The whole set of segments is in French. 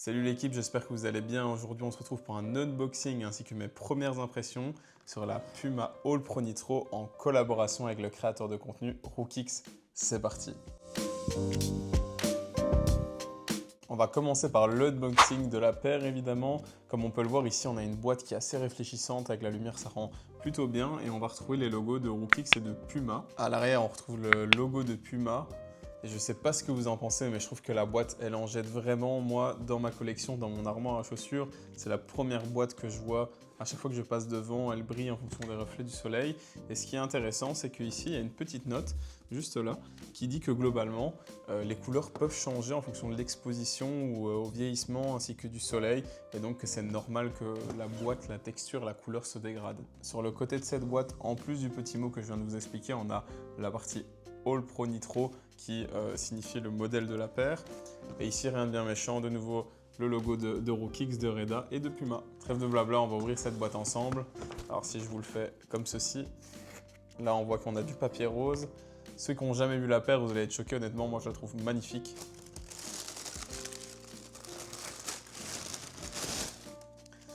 Salut l'équipe, j'espère que vous allez bien. Aujourd'hui, on se retrouve pour un unboxing ainsi que mes premières impressions sur la Puma All Pro Nitro en collaboration avec le créateur de contenu Rookix. C'est parti. On va commencer par l'unboxing de la paire évidemment. Comme on peut le voir ici, on a une boîte qui est assez réfléchissante. Avec la lumière, ça rend plutôt bien. Et on va retrouver les logos de Rookix et de Puma. À l'arrière, on retrouve le logo de Puma. Et je ne sais pas ce que vous en pensez, mais je trouve que la boîte, elle en jette vraiment. Moi, dans ma collection, dans mon armoire à chaussures, c'est la première boîte que je vois. À chaque fois que je passe devant, elle brille en fonction des reflets du soleil. Et ce qui est intéressant, c'est qu'ici, il y a une petite note, juste là, qui dit que globalement, les couleurs peuvent changer en fonction de l'exposition ou au vieillissement ainsi que du soleil. Et donc que c'est normal que la boîte, la texture, la couleur se dégrade. Sur le côté de cette boîte, en plus du petit mot que je viens de vous expliquer, on a la partie All Pro Nitro qui signifie le modèle de la paire. Et ici, rien de bien méchant, de nouveau le logo de Rookix, de Reda et de Puma. Trêve de blabla, on va ouvrir cette boîte ensemble. Alors si je vous le fais comme ceci, là on voit qu'on a du papier rose. Ceux qui n'ont jamais vu la paire, vous allez être choqués, honnêtement, moi je la trouve magnifique.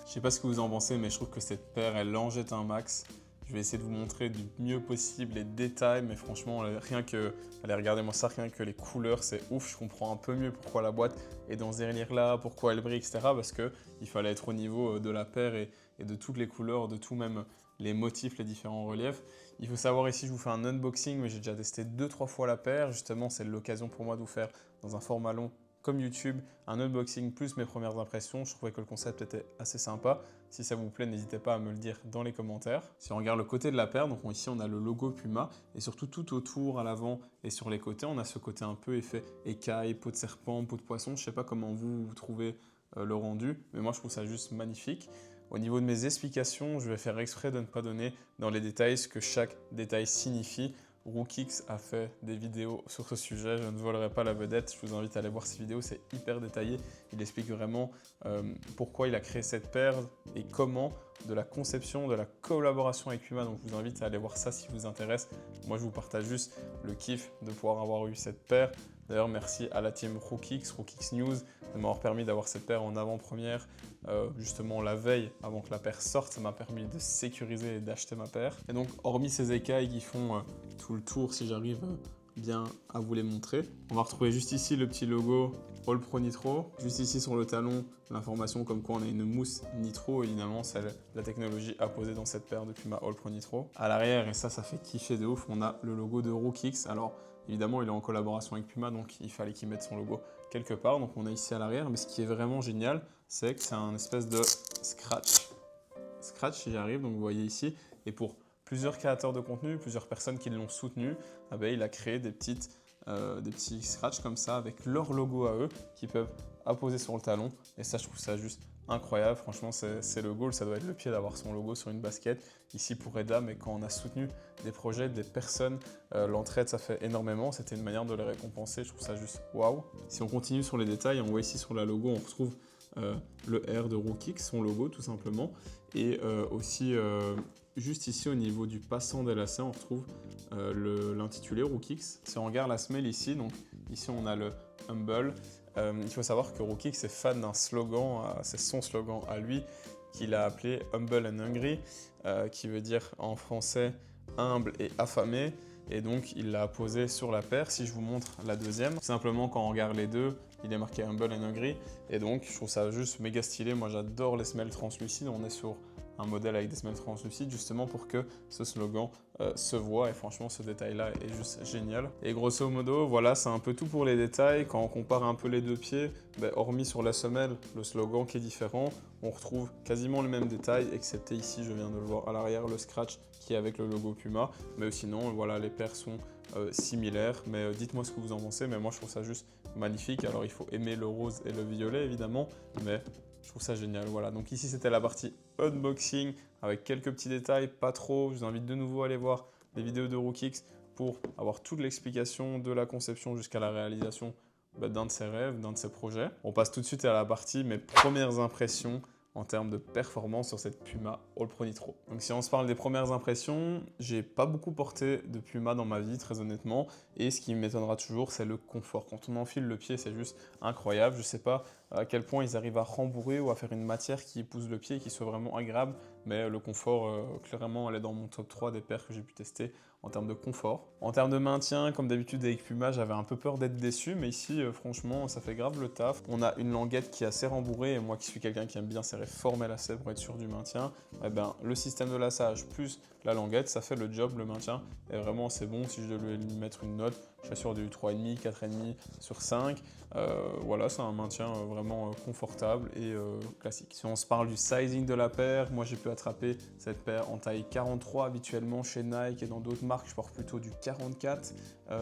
Je sais pas ce que vous en pensez, mais je trouve que cette paire, elle en jette un max. Je vais essayer de vous montrer du mieux possible les détails, mais franchement, rien que, allez, regardez-moi ça, rien que les couleurs, c'est ouf. Je comprends un peu mieux pourquoi la boîte est dans ce délire-là, pourquoi elle brille, etc. Parce qu'il fallait être au niveau de la paire et de toutes les couleurs, de tout même les motifs, les différents reliefs. Il faut savoir ici, je vous fais un unboxing, mais j'ai déjà testé 2-3 fois la paire. Justement, c'est l'occasion pour moi de vous faire dans un format long comme YouTube, un unboxing plus mes premières impressions. Je trouvais que le concept était assez sympa. Si ça vous plaît, n'hésitez pas à me le dire dans les commentaires. Si on regarde le côté de la paire, donc ici on a le logo Puma et surtout tout autour, à l'avant et sur les côtés, on a ce côté un peu effet écaille, peau de serpent, peau de poisson. Je ne sais pas comment vous trouvez le rendu, mais moi je trouve ça juste magnifique. Au niveau de mes explications, je vais faire exprès de ne pas donner dans les détails ce que chaque détail signifie. Rookix a fait des vidéos sur ce sujet, je ne volerai pas la vedette, je vous invite à aller voir ces vidéos, c'est hyper détaillé. Il explique vraiment pourquoi il a créé cette paire et comment, de la conception, de la collaboration avec Puma. Donc je vous invite à aller voir ça si vous intéresse. Moi je vous partage juste le kiff de pouvoir avoir eu cette paire. D'ailleurs, merci à la team Rookix News de m'avoir permis d'avoir cette paire en avant-première, justement la veille avant que la paire sorte. Ça m'a permis de sécuriser et d'acheter ma paire. Et donc, hormis ces écailles qui font tout le tour, si j'arrive bien à vous les montrer, on va retrouver juste ici le petit logo All Pro Nitro. Juste ici sur le talon, l'information comme quoi on a une mousse Nitro, évidemment, c'est la technologie apposée dans cette paire de Puma All Pro Nitro. À l'arrière, et ça fait kiffer de ouf, on a le logo de Rookix. Alors, évidemment, il est en collaboration avec Puma, donc il fallait qu'il mette son logo quelque part. Donc on a ici à l'arrière, mais ce qui est vraiment génial, c'est que c'est un espèce de scratch. Scratch, si j'arrive, donc vous voyez ici. Et pour plusieurs créateurs de contenu, plusieurs personnes qui l'ont soutenu, il a créé des petits scratchs comme ça avec leur logo à eux qui peuvent apposer sur le talon. Et ça, je trouve ça juste incroyable. Franchement, c'est le goal. Ça doit être le pied d'avoir son logo sur une basket. Ici pour Reda, mais quand on a soutenu des projets, des personnes, l'entraide, ça fait énormément. C'était une manière de les récompenser. Je trouve ça juste waouh. Si on continue sur les détails, on voit ici sur la logo, on retrouve le R de Rookix, son logo tout simplement. Et aussi, juste ici au niveau du passant des lacets, on retrouve l'intitulé Rookix. Si on regarde la semelle ici, donc ici on a le Humble. Il faut savoir que Rookix est fan d'un slogan, c'est son slogan à lui, qu'il a appelé Humble and Hungry, qui veut dire en français humble et affamé. Et donc il l'a posé sur la paire. Si je vous montre la deuxième, simplement quand on regarde les deux, il est marqué Humble and Hungry. Et donc je trouve ça juste méga stylé. Moi j'adore les semelles translucides. On est sur un modèle avec des semelles translucides justement pour que ce slogan se voit. Et franchement ce détail là est juste génial. Et grosso modo voilà, c'est un peu tout pour les détails. Quand on compare un peu les deux pieds, hormis sur la semelle, le slogan qui est différent, on retrouve quasiment le même détail, excepté ici, je viens de le voir à l'arrière, le scratch qui est avec le logo Puma. Mais sinon, voilà, les paires sont similaires. Mais dites-moi ce que vous en pensez. Mais moi, je trouve ça juste magnifique. Alors, il faut aimer le rose et le violet, évidemment. Mais je trouve ça génial. Voilà, donc ici, c'était la partie unboxing avec quelques petits détails, pas trop. Je vous invite de nouveau à aller voir les vidéos de Rookix pour avoir toute l'explication de la conception jusqu'à la réalisation d'un de ses rêves, d'un de ses projets. On passe tout de suite à la partie mes premières impressions en termes de performance sur cette Puma All Pro Nitro. Donc si on se parle des premières impressions, j'ai pas beaucoup porté de Puma dans ma vie, très honnêtement, et ce qui m'étonnera toujours, c'est le confort. Quand on enfile le pied, c'est juste incroyable. Je sais pas à quel point ils arrivent à rembourrer ou à faire une matière qui épouse le pied et qui soit vraiment agréable, mais le confort, clairement, elle est dans mon top 3 des paires que j'ai pu tester en termes de confort. En termes de maintien, comme d'habitude avec Puma, j'avais un peu peur d'être déçu, mais ici, franchement, ça fait grave le taf. On a une languette qui est assez rembourrée, et moi qui suis quelqu'un qui aime bien serrer fort mes lacets pour être sûr du maintien, eh ben, le système de lassage plus la languette, ça fait le job, le maintien, et vraiment c'est bon. Si je devais lui mettre une note, je suis sûr du 3,5, 4,5 sur 5. Voilà, c'est un maintien vraiment confortable et classique. Si on se parle du sizing de la paire, moi j'ai pu attraper cette paire en taille 43 habituellement chez Nike et dans d'autres marques, je porte plutôt du 44.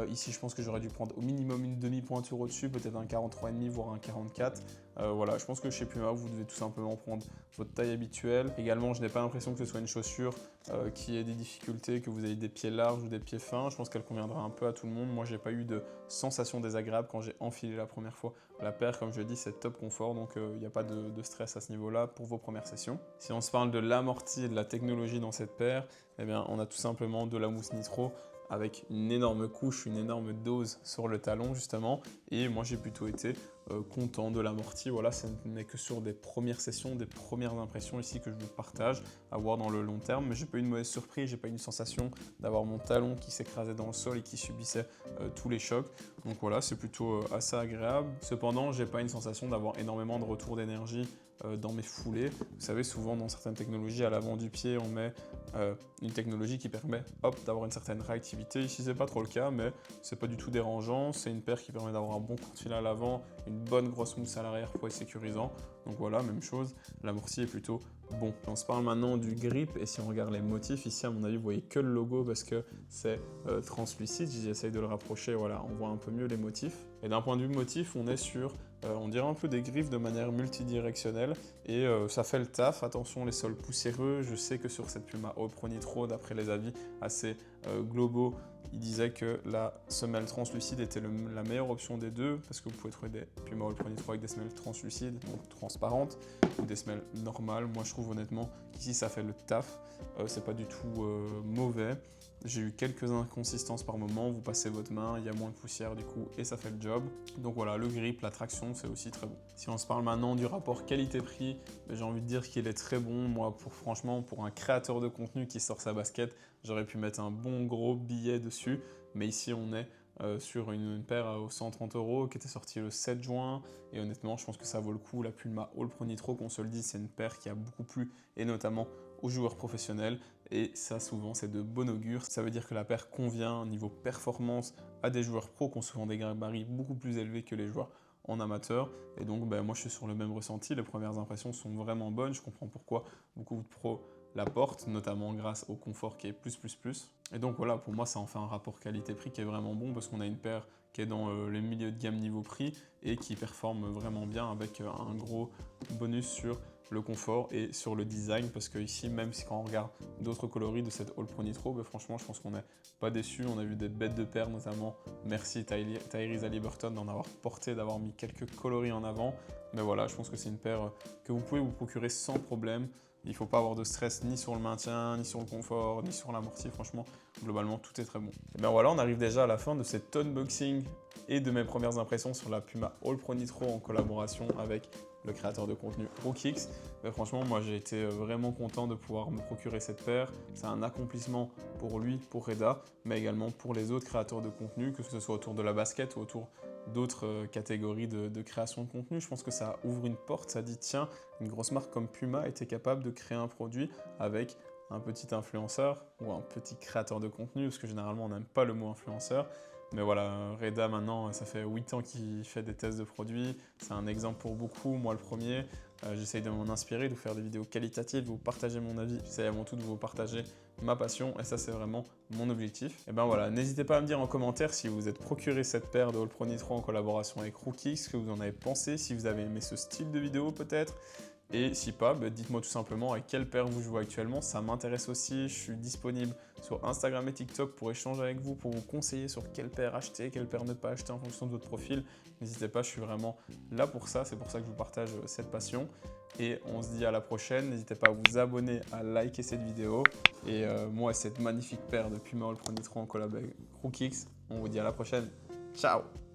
Ici, je pense que j'aurais dû prendre au minimum une demi-pointure au-dessus, peut-être un 43,5 voire un 44. Voilà, je pense que chez Puma, vous devez tout simplement prendre votre taille habituelle. Également, je n'ai pas l'impression que ce soit une chaussure qui ait des difficultés, que vous ayez des pieds larges ou des pieds fins. Je pense qu'elle conviendra un peu à tout le monde. Moi, j'ai pas eu de sensation désagréable quand j'ai enfilé la première fois la paire. Comme je le dis, c'est top confort, donc il n'y a pas de stress à ce niveau-là pour vos premières sessions. Si on se parle de l'amorti et de la technologie dans cette paire, eh bien, on a tout simplement de la mousse nitro avec une énorme couche, une énorme dose sur le talon justement, et moi j'ai plutôt été content de l'amorti. Voilà, ce n'est que sur des premières sessions, des premières impressions ici que je vous partage, à voir dans le long terme, mais j'ai pas eu une mauvaise surprise, j'ai pas eu une sensation d'avoir mon talon qui s'écrasait dans le sol et qui subissait tous les chocs, donc voilà, c'est plutôt assez agréable. Cependant, j'ai pas une sensation d'avoir énormément de retour d'énergie dans mes foulées. Vous savez, souvent dans certaines technologies, à l'avant du pied, on met une technologie qui permet d'avoir une certaine réactivité. Ici, c'est pas trop le cas, mais c'est pas du tout dérangeant. C'est une paire qui permet d'avoir un bon coup de fil à l'avant, une bonne grosse mousse à l'arrière pour être sécurisant. Donc voilà, même chose, l'amorti est plutôt bon. On se parle maintenant du grip, et si on regarde les motifs, ici à mon avis vous voyez que le logo parce que c'est translucide. J'essaye de le rapprocher, voilà, on voit un peu mieux les motifs. Et d'un point de vue motif, on est sur, on dirait un peu des griffes de manière multidirectionnelle, et ça fait le taf. Attention les sols poussiéreux, je sais que sur cette Puma All Pro Nitro, d'après les avis assez globaux, il disait que la semelle translucide était la meilleure option des deux, parce que vous pouvez trouver des Puma All Pro Nitro avec des semelles translucides, donc transparentes, ou des semelles normales. Moi je trouve honnêtement qu'ici ça fait le taf, c'est pas du tout mauvais. J'ai eu quelques inconsistances par moment, vous passez votre main, il y a moins de poussière du coup et ça fait le job. Donc voilà, le grip, la traction, c'est aussi très bon. Si on se parle maintenant du rapport qualité-prix, j'ai envie de dire qu'il est très bon. Moi, franchement, pour un créateur de contenu qui sort sa basket, j'aurais pu mettre un bon gros billet dessus. Mais ici, on est sur une paire aux 130 € qui était sortie le 7 juin. Et honnêtement, je pense que ça vaut le coup. La Puma All Pro Nitro, qu'on se le dise, c'est une paire qui a beaucoup plu, et notamment aux joueurs professionnels, et ça souvent c'est de bon augure. Ça veut dire que la paire convient niveau performance à des joueurs pros qui ont souvent des gabarits beaucoup plus élevés que les joueurs en amateur, et donc moi je suis sur le même ressenti. Les premières impressions sont vraiment bonnes, je comprends pourquoi beaucoup de pros la portent, notamment grâce au confort qui est plus. Et donc voilà, pour moi ça en fait un rapport qualité-prix qui est vraiment bon, parce qu'on a une paire qui est dans les milieux de gamme niveau prix et qui performe vraiment bien, avec un gros bonus sur le confort et sur le design, parce que ici, même si quand on regarde d'autres coloris de cette All Pro Nitro, franchement je pense qu'on n'est pas déçu. On a vu des bêtes de paires, notamment merci Tyrese Haliburton d'en avoir porté, d'avoir mis quelques coloris en avant, mais voilà, je pense que c'est une paire que vous pouvez vous procurer sans problème. Il ne faut pas avoir de stress ni sur le maintien, ni sur le confort, ni sur l'amorti. Franchement, globalement, tout est très bon. Et bien voilà, on arrive déjà à la fin de cet unboxing et de mes premières impressions sur la Puma All Pro Nitro en collaboration avec le créateur de contenu Rookix. Mais franchement, moi j'ai été vraiment content de pouvoir me procurer cette paire. C'est un accomplissement pour lui, pour Reda, mais également pour les autres créateurs de contenu, que ce soit autour de la basket ou autour d'autres catégories de création de contenu. Je pense que ça ouvre une porte, ça dit tiens, une grosse marque comme Puma était capable de créer un produit avec un petit influenceur ou un petit créateur de contenu, parce que généralement on n'aime pas le mot influenceur. Mais voilà, Reda maintenant, ça fait 8 ans qu'il fait des tests de produits. C'est un exemple pour beaucoup, moi le premier. J'essaye de m'en inspirer, de faire des vidéos qualitatives, de vous partager mon avis. J'essaye avant tout de vous partager ma passion, et ça c'est vraiment mon objectif. Et ben voilà, n'hésitez pas à me dire en commentaire si vous êtes procuré cette paire de All Pro Nitro en collaboration avec Rookix, ce que vous en avez pensé, si vous avez aimé ce style de vidéo peut-être. Et si pas, dites-moi tout simplement avec quelle paire vous jouez actuellement, ça m'intéresse aussi. Je suis disponible sur Instagram et TikTok pour échanger avec vous, pour vous conseiller sur quelle paire acheter, quelle paire ne pas acheter en fonction de votre profil. N'hésitez pas, je suis vraiment là pour ça. C'est pour ça que je vous partage cette passion. Et on se dit à la prochaine. N'hésitez pas à vous abonner, à liker cette vidéo. Et moi, cette magnifique paire de Puma All Pro Nitro en collab avec Crookix. On vous dit à la prochaine. Ciao!